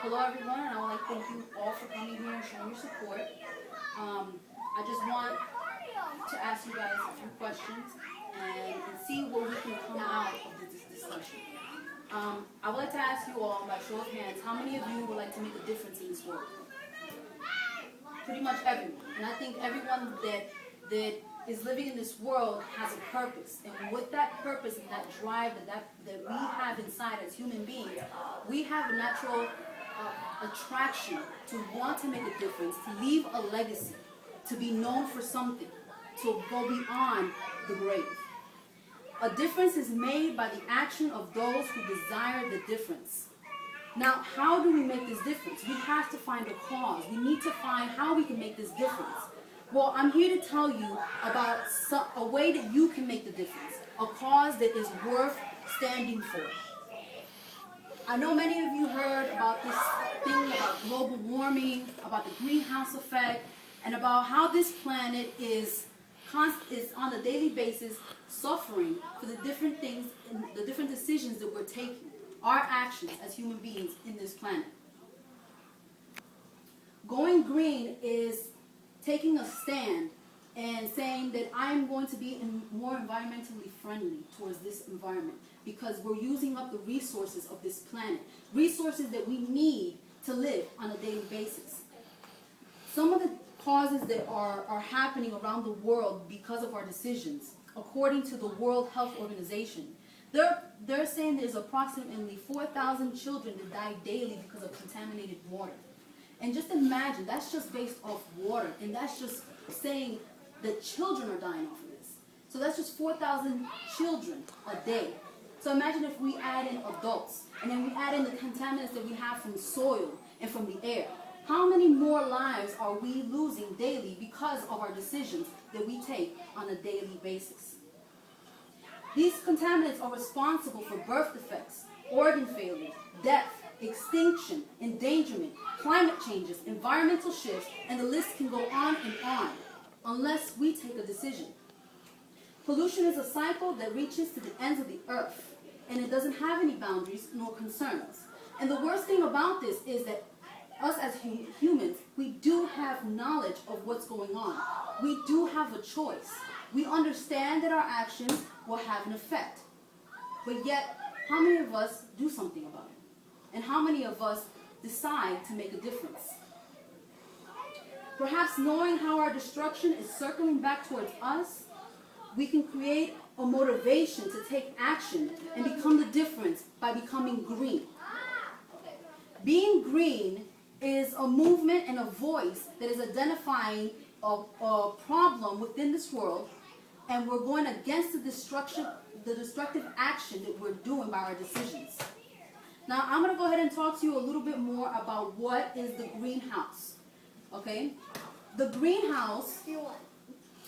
Hello everyone, and I would like to thank you all for coming here and showing your support. I just want to ask you guys a few questions and see what we can come out of this discussion. I would like to ask you all, by show of hands, how many of you would like to make a difference in this world? Pretty much everyone. And I think everyone that is living in this world has a purpose. And with that purpose and that drive that we have inside as human beings, we have a natural attraction to want to make a difference, to leave a legacy, to be known for something, to go beyond the grave. A difference is made by the action of those who desire the difference. Now, how do we make this difference? We have to find a cause. We need to find how we can make this difference. Well, I'm here to tell you about a way that you can make the difference, a cause that is worth standing for. I know many of you heard about this thing about global warming, about the greenhouse effect, and about how this planet is on a daily basis suffering for the different things and the different decisions that we're taking, our actions as human beings in this planet. Going green is taking a stand and saying that I am going to be more environmentally friendly towards this environment because we're using up the resources of this planet, resources that we need to live on a daily basis. Some of the causes that are happening around the world because of our decisions, according to the World Health Organization, they're saying there's approximately 4,000 children that die daily because of contaminated water. And just imagine, that's just based off water, and that's just saying that children are dying off of this. So that's just 4,000 children a day. So imagine if we add in adults, and then we add in the contaminants that we have from the soil and from the air. How many more lives are we losing daily because of our decisions that we take on a daily basis? These contaminants are responsible for birth defects, organ failure, death, extinction, endangerment, climate changes, environmental shifts, and the list can go on and on, unless we take a decision. Pollution is a cycle that reaches to the ends of the earth, and it doesn't have any boundaries nor concerns. And the worst thing about this is that us as humans, we do have knowledge of what's going on. We do have a choice. We understand that our actions will have an effect. But yet, how many of us do something about it? And how many of us decide to make a difference? Perhaps knowing how our destruction is circling back towards us, we can create a motivation to take action and become the difference by becoming green. Being green is a movement and a voice that is identifying a problem within this world, and we're going against the destructive action that we're doing by our decisions. Now, I'm going to go ahead and talk to you a little bit more about what is the greenhouse. Okay? The greenhouse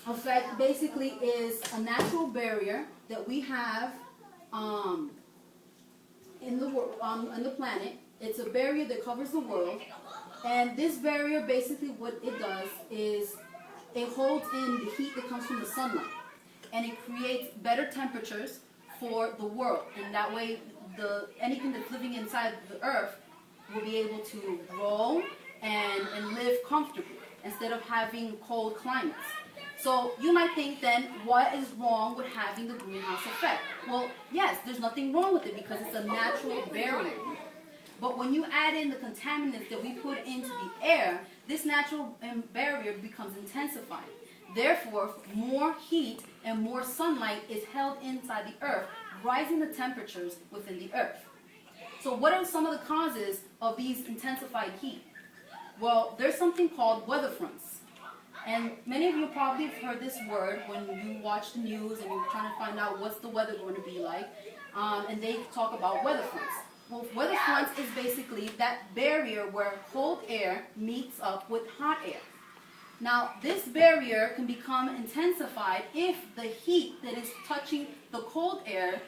effect basically is a natural barrier that we have in the planet. It's a barrier that covers the world. And this barrier, basically what it does is it holds in the heat that comes from the sunlight. And it creates better temperatures for the world. And that way, anything that's living inside the earth will be able to grow and live comfortably instead of having cold climates. So you might think then, what is wrong with having the greenhouse effect? Well, yes, there's nothing wrong with it because it's a natural barrier. But when you add in the contaminants that we put into the air, this natural barrier becomes intensified. Therefore, more heat and more sunlight is held inside the earth, rising the temperatures within the earth. So what are some of the causes of these intensified heat? Well, there's something called weather fronts. And many of you probably have heard this word when you watch the news and you're trying to find out what's the weather going to be like. And they talk about weather fronts. Well, weather fronts is basically that barrier where cold air meets up with hot air. Now, this barrier can become intensified if the heat that is touching the cold air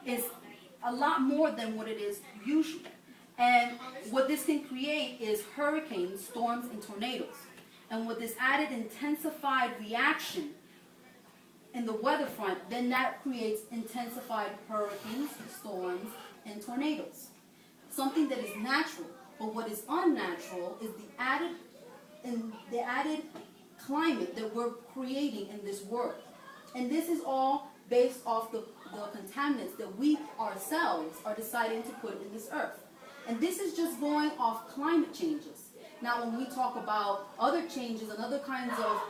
is a lot more than what it is usually. And what this can create is hurricanes, storms, and tornadoes. And with this added intensified reaction in the weather front, then that creates intensified hurricanes, storms, and tornadoes. Something that is natural. But what is unnatural is the added climate that we're creating in this world. And this is all based off the contaminants that we ourselves are deciding to put in this earth. And this is just going off climate changes. Now, when we talk about other changes and other kinds of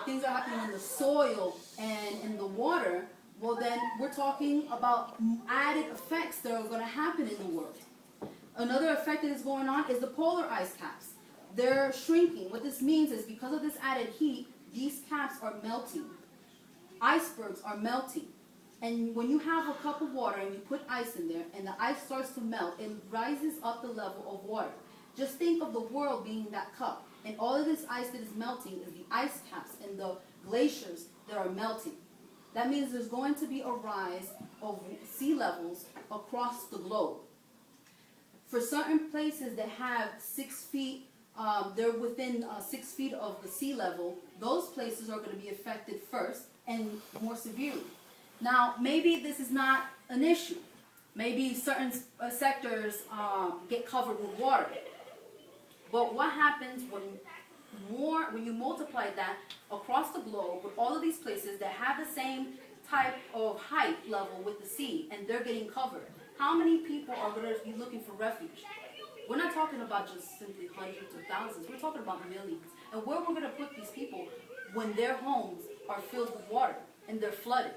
things that are happening in the soil and in the water, well, then we're talking about added effects that are going to happen in the world. Another effect that is going on is the polar ice caps. They're shrinking. What this means is because of this added heat, these caps are melting. Icebergs are melting. And when you have a cup of water and you put ice in there and the ice starts to melt, it rises up the level of water. Just think of the world being that cup. And all of this ice that is melting is the ice caps and the glaciers that are melting. That means there's going to be a rise of sea levels across the globe. For certain places that have 6 feet, they're within 6 feet of the sea level, those places are going to be affected first and more severely. Now, maybe this is not an issue. Maybe certain sectors get covered with water. But what happens when you multiply that across the globe with all of these places that have the same type of height level with the sea and they're getting covered? How many people are going to be looking for refuge? We're not talking about just simply hundreds or thousands. We're talking about millions. And where we're going to put these people when their homes are filled with water and they're flooded?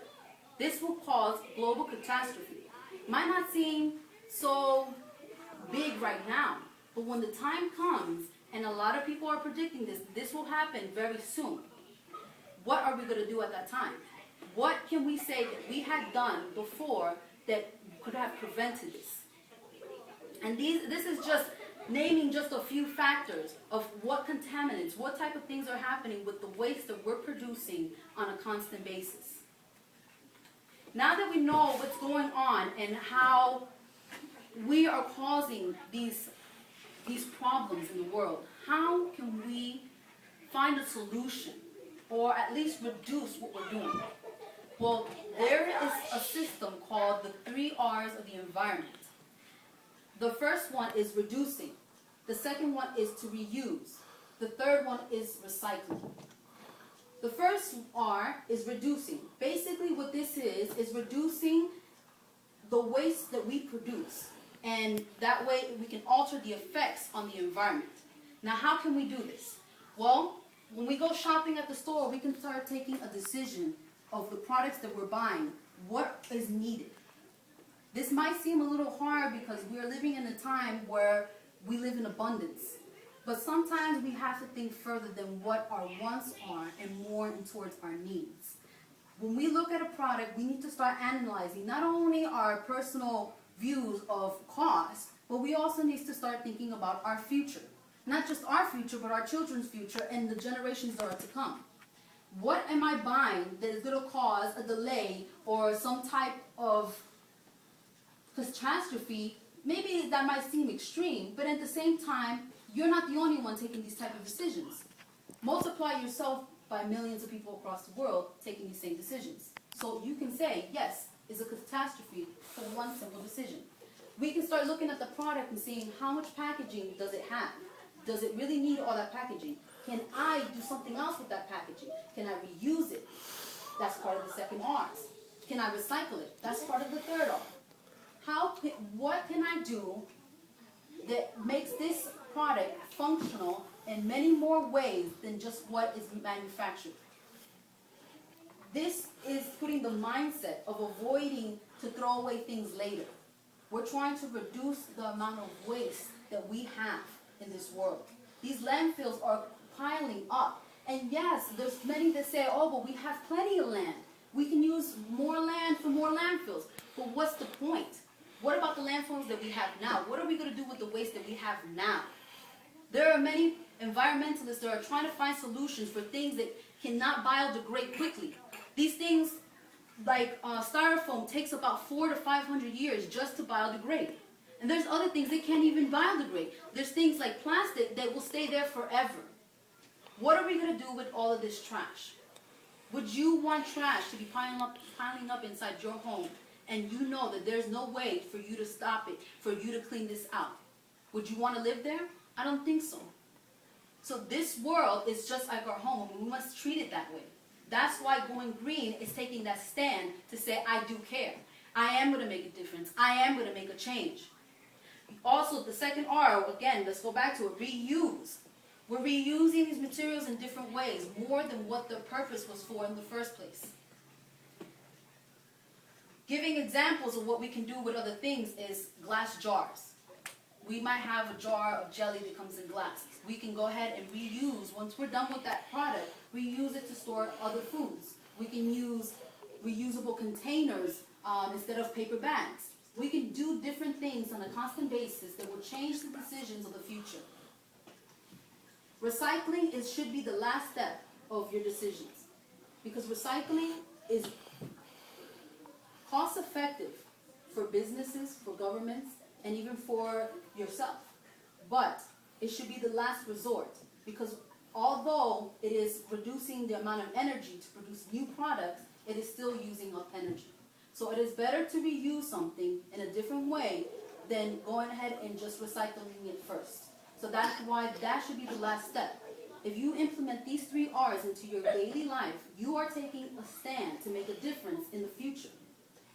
This will cause global catastrophe. Might not seem so big right now, but when the time comes, and a lot of people are predicting this will happen very soon. What are we going to do at that time? What can we say that we had done before that could have prevented this? And this is just naming just a few factors of what contaminants, what type of things are happening with the waste that we're producing on a constant basis. Now that we know what's going on and how we are causing these problems in the world, how can we find a solution or at least reduce what we're doing? Well, there is a system called the 3 R's of the environment. The first one is reducing. The second one is to reuse. The third one is recycling. The first R is reducing. Basically what this is reducing the waste that we produce. And that way we can alter the effects on the environment. Now how can we do this? Well, when we go shopping at the store, we can start taking a decision of the products that we're buying. What is needed? This might seem a little hard because we're living in a time where we live in abundance. But sometimes we have to think further than what our wants are and more towards our needs. When we look at a product, we need to start analyzing not only our personal views of cost, but we also need to start thinking about our future. Not just our future, but our children's future and the generations that are to come. What am I buying that is going to cause a delay or some type of catastrophe? Maybe that might seem extreme, but at the same time, you're not the only one taking these type of decisions. Multiply yourself by millions of people across the world taking these same decisions. So you can say, yes, it's a catastrophe for one simple decision. We can start looking at the product and seeing how much packaging does it have? Does it really need all that packaging? Can I do something else with that packaging? Can I reuse it? That's part of the second R. Can I recycle it? That's part of the third R. What can I do that makes this product functional in many more ways than just what is manufactured? This is putting the mindset of avoiding to throw away things later. We're trying to reduce the amount of waste that we have in this world. These landfills are piling up. And yes, there's many that say, oh, but we have plenty of land. We can use more land for more landfills. But what's the point? What about the landfills that we have now? What are we going to do with the waste that we have now? There are many environmentalists that are trying to find solutions for things that cannot biodegrade quickly. These things, like styrofoam, takes about 400 to 500 years just to biodegrade. And there's other things that can't even biodegrade. There's things like plastic that will stay there forever. What are we going to do with all of this trash? Would you want trash to be piling up inside your home, and you know that there's no way for you to stop it, for you to clean this out? Would you want to live there? I don't think so. So this world is just like our home, and we must treat it that way. That's why Going Green is taking that stand to say, I do care. I am going to make a difference. I am going to make a change. Also, the second R, again, let's go back to it, reuse. We're reusing these materials in different ways, more than what their purpose was for in the first place. Giving examples of what we can do with other things is glass jars. We might have a jar of jelly that comes in glass. We can go ahead and reuse, once we're done with that product, reuse it to store other foods. We can use reusable containers instead of paper bags. We can do different things on a constant basis that will change the decisions of the future. Recycling should be the last step of your decisions, because recycling is cost effective for businesses, for governments, and even for yourself. But it should be the last resort, because although it is reducing the amount of energy to produce new products, it is still using up energy. So it is better to reuse something in a different way than going ahead and just recycling it first. So that's why that should be the last step. If you implement these 3 R's into your daily life, you are taking a stand to make a difference in the future.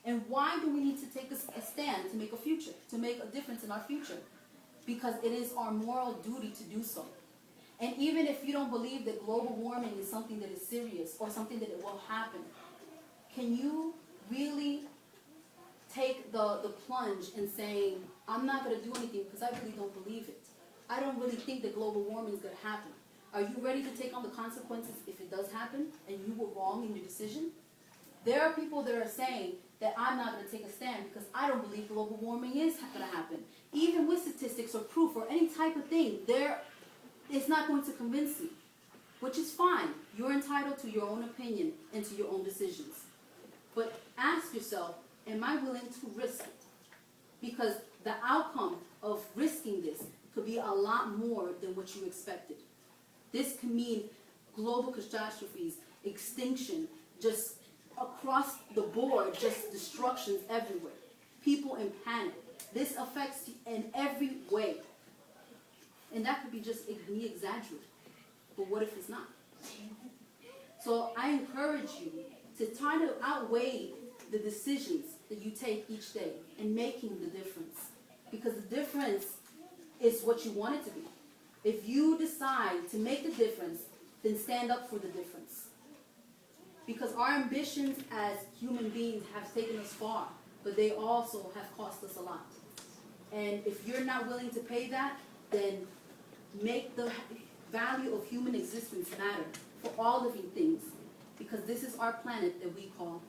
And why do we need to take a stand to make a difference in our future? Because it is our moral duty to do so. And even if you don't believe that global warming is something that is serious or something that it will happen, can you really take the plunge in saying, I'm not going to do anything because I really don't believe it. I don't really think that global warming is going to happen. Are you ready to take on the consequences if it does happen and you were wrong in your decision? There are people that are saying that I'm not going to take a stand because I don't believe global warming is going to happen. Even with statistics or proof or any type of thing, it's not going to convince you, which is fine. You're entitled to your own opinion and to your own decisions. But ask yourself, am I willing to risk it? Because the outcome of risking this could be a lot more than what you expected. This could mean global catastrophes, extinction, just across the board, just destructions everywhere. People in panic. This affects you in every way. And that could be just me exaggerating. But what if it's not? So I encourage you to try to outweigh the decisions that you take each day in making the difference. Because the difference is what you want it to be. If you decide to make the difference, then stand up for the difference. Because our ambitions as human beings have taken us far, but they also have cost us a lot. And if you're not willing to pay that, then make the value of human existence matter for all living things. Because this is our planet that we call